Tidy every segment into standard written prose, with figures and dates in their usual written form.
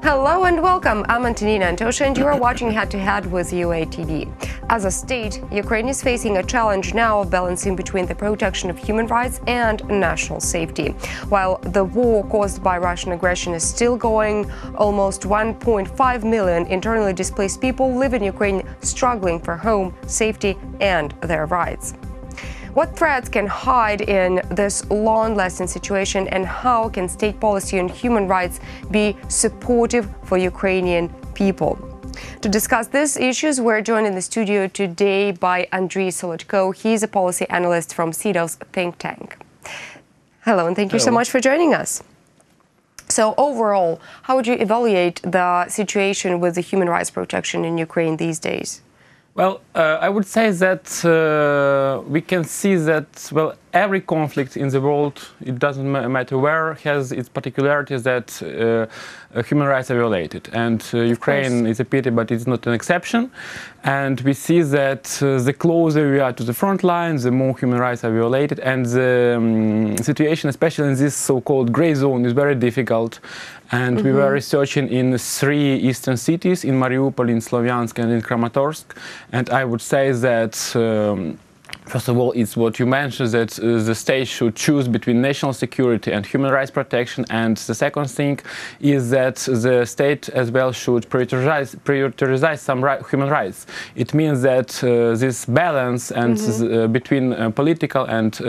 Hello and welcome. I'm Antonina Antosha and you are watching Head to Head with uatv. As a state, Ukraine is facing a challenge now of balancing between the protection of human rights and national safety. While the war caused by Russian aggression is still going, almost 1.5 million internally displaced people live in Ukraine, struggling for home, safety and their rights. What threats can hide in this long-lasting situation, and how can state policy on human rights be supportive for Ukrainian people? To discuss these issues, we're joined in the studio today by Andriy Solodko. He's a policy analyst from CEDOS think tank. Hello, and thank you so much for joining us. So overall, how would you evaluate the situation with the human rights protection in Ukraine these days? Well, I would say that we can see that, well, every conflict in the world, it doesn't matter where, has its particularities that human rights are violated. And Ukraine is a pity, but it's not an exception. And we see that the closer we are to the front line, the more human rights are violated. And the situation, especially in this so-called gray zone, is very difficult. And we were researching in 3 eastern cities, in Mariupol, in Slovyansk, and in Kramatorsk. And I would say that first of all, it's what you mentioned, that the state should choose between national security and human rights protection. And the second thing is that the state as well should prioritize some human rights. It means that this balance and between political and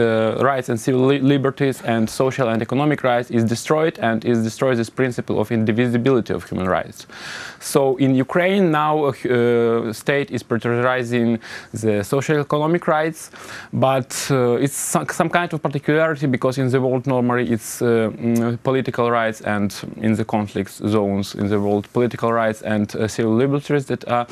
rights and civil liberties and social and economic rights is destroyed, and is destroys this principle of indivisibility of human rights. So in Ukraine now, state is prioritizing the social economic rights, but it's some kind of particularity, because in the world normally it's political rights, and in the conflict zones in the world, political rights and civil liberties that are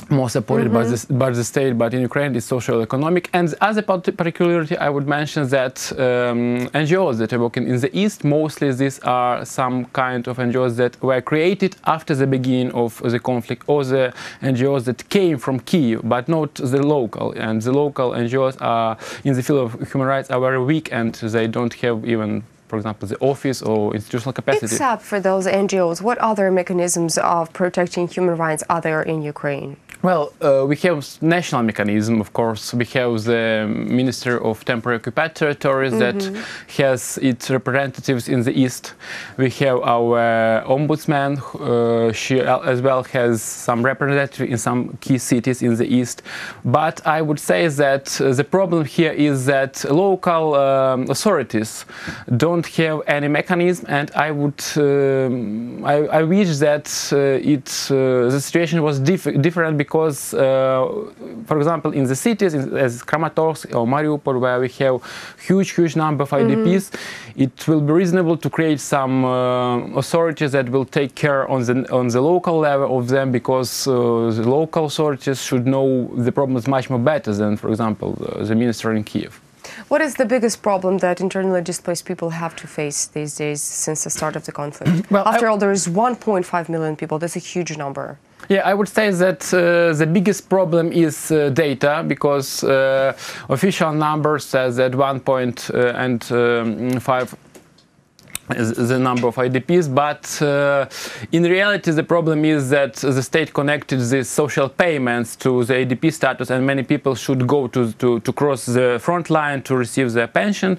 more supported by the state, but in Ukraine it's social economic. And the other particularity I would mention that NGOs that are working in the East, mostly these are some kind of NGOs that were created after the beginning of the conflict, or the NGOs that came from Kyiv, but not the local. And the local NGOs are in the field of human rights are very weak, and they don't have even, for example, the office or institutional capacity. Except for those NGOs, what other mechanisms of protecting human rights are there in Ukraine? Well, we have national mechanism, of course. We have the Minister of Temporary Occupied Territories that has its representatives in the East. We have our ombudsman. She as well has some representatives in some key cities in the East. But I would say that the problem here is that local authorities don't have any mechanism, and I would, I wish that the situation was different, because, for example, in the cities as Kramatorsk or Mariupol, where we have huge number of IDPs, it will be reasonable to create some authorities that will take care on the local level of them, because the local authorities should know the problems much more better than, for example, the minister in Kiev. What is the biggest problem that internally displaced people have to face these days since the start of the conflict? Well, after all, there is 1.5 million people. That's a huge number. Yeah, I would say that the biggest problem is data, because official numbers says that 1.5 is the number of IDPs, but in reality the problem is that the state connected these social payments to the IDP status, and many people should go to cross the front line to receive their pension,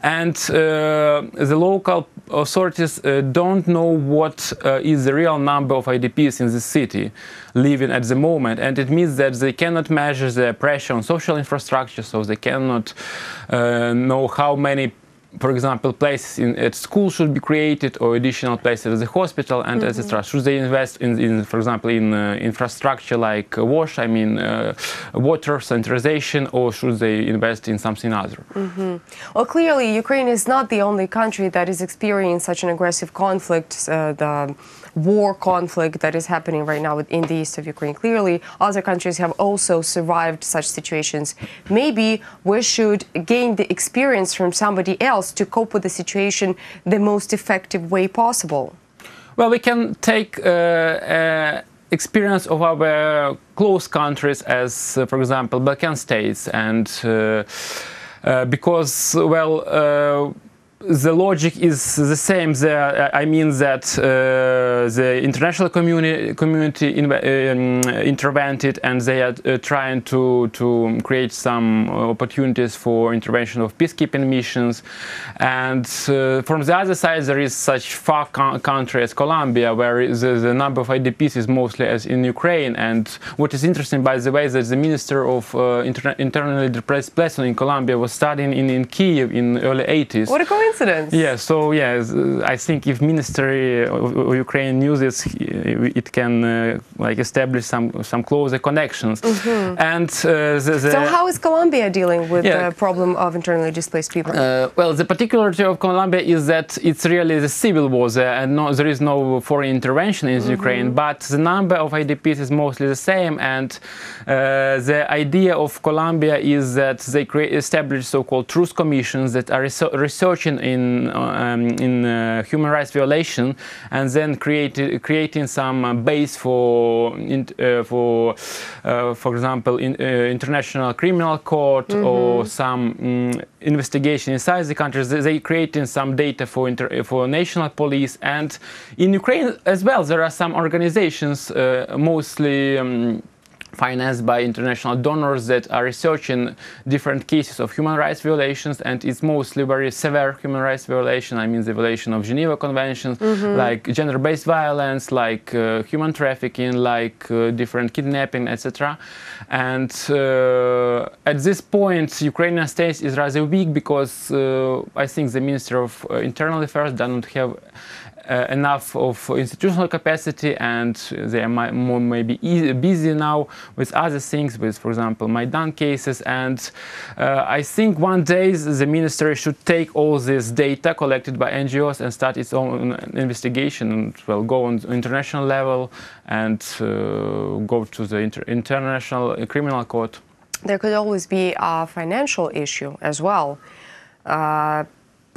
and the local authorities don't know what is the real number of IDPs in the city living at the moment, and it means that they cannot measure the pressure on social infrastructure, so they cannot know how many, for example, places at school should be created, or additional places at the hospital, and etc. Should they invest in, for example, in infrastructure like water, sanitization, or should they invest in something other? Well, clearly, Ukraine is not the only country that is experiencing such an aggressive conflict, the war conflict that is happening right now in the east of Ukraine. Clearly, other countries have also survived such situations. Maybe we should gain the experience from somebody else to cope with the situation the most effective way possible. Well, we can take experience of our close countries as, for example, Balkan states, and because, well, the logic is the same. I mean that the international community intervened, and they are trying to create some opportunities for intervention of peacekeeping missions. And from the other side, there is such far country as Colombia, where the number of IDPs is mostly as in Ukraine. And what is interesting, by the way, is that the Minister of Internally Displaced Persons in Colombia was studying in Kiev in early 80s. What a coincidence! Yeah, so yeah, I think if Ministry of Ukraine knew this, it can like establish some closer connections. And so how is Colombia dealing with the problem of internally displaced people? Well, the particularity of Colombia is that it's really the civil war there, and there is no foreign intervention in Ukraine, but the number of IDPs is mostly the same. And the idea of Colombia is that they establish so-called truth commissions that are researching in human rights violation, and then creating some base for example, International Criminal Court or some investigation inside the countries. They creating some data for national police, and in Ukraine as well there are some organizations, mostly financed by international donors, that are researching different cases of human rights violations, and it's mostly very severe human rights violation. I mean the violation of Geneva Conventions, like gender-based violence, like human trafficking, like different kidnapping, etc. And at this point, Ukrainian state is rather weak because I think the Minister of Internal Affairs does not have enough of institutional capacity, and they are maybe busy now with other things, with, for example, Maidan cases. And I think one day the ministry should take all this data collected by NGOs and start its own investigation, and well, go on the international level and go to the International Criminal Court. There could always be a financial issue as well.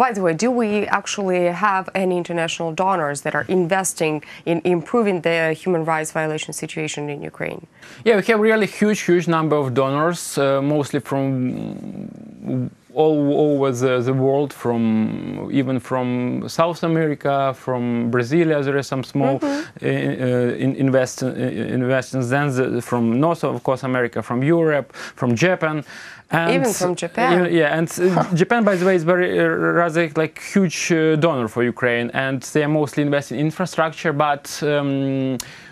By the way, do we actually have any international donors that are investing in improving the human rights violation situation in Ukraine? Yeah, we have really huge number of donors, mostly from all over the world, even from South America, from Brazil. There is some small investments, then from North of Course America, from Europe, from Japan. And even from Japan. Yeah, and Japan, by the way, is rather like huge donor for Ukraine, and they are mostly investing in infrastructure. But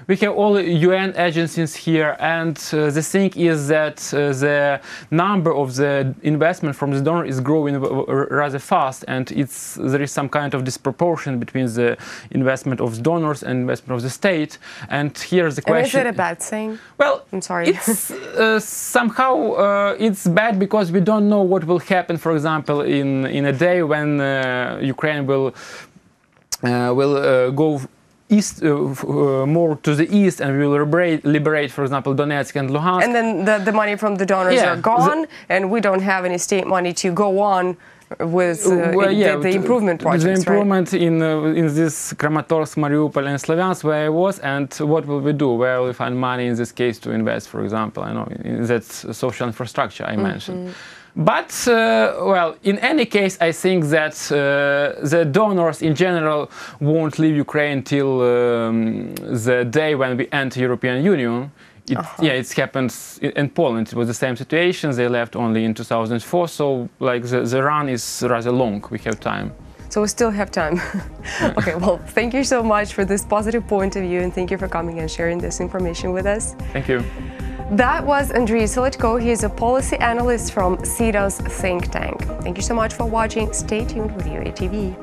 we have all UN agencies here, and the thing is that the number of the investment from the donor is growing rather fast, and there is some kind of disproportion between the investment of the donors and investment of the state. And here's the question: is it a bad thing? Well, I'm sorry. It's somehow it's bad because we don't know what will happen. For example, in a day when Ukraine will go east, more to the east, and we will liberate, for example, Donetsk and Luhansk. And then the money from the donors are gone, and we don't have any state money to go on with the improvement projects. The improvement in this Kramatorsk, Mariupol, and Slavyansk, where I was, and what will we do? Where will we find money in this case to invest, for example? I know in that social infrastructure I mentioned. But, well, in any case, I think that the donors in general won't leave Ukraine till the day when we enter European Union. Yeah, it happens in Poland. It was the same situation. They left only in 2004, so like the run is rather long. We have time. So we still have time. Okay, well, thank you so much for this positive point of view, and thank you for coming and sharing this information with us. Thank you. That was Andriy Solodko. He is a policy analyst from CEDOS think tank. Thank you so much for watching. Stay tuned with uatv.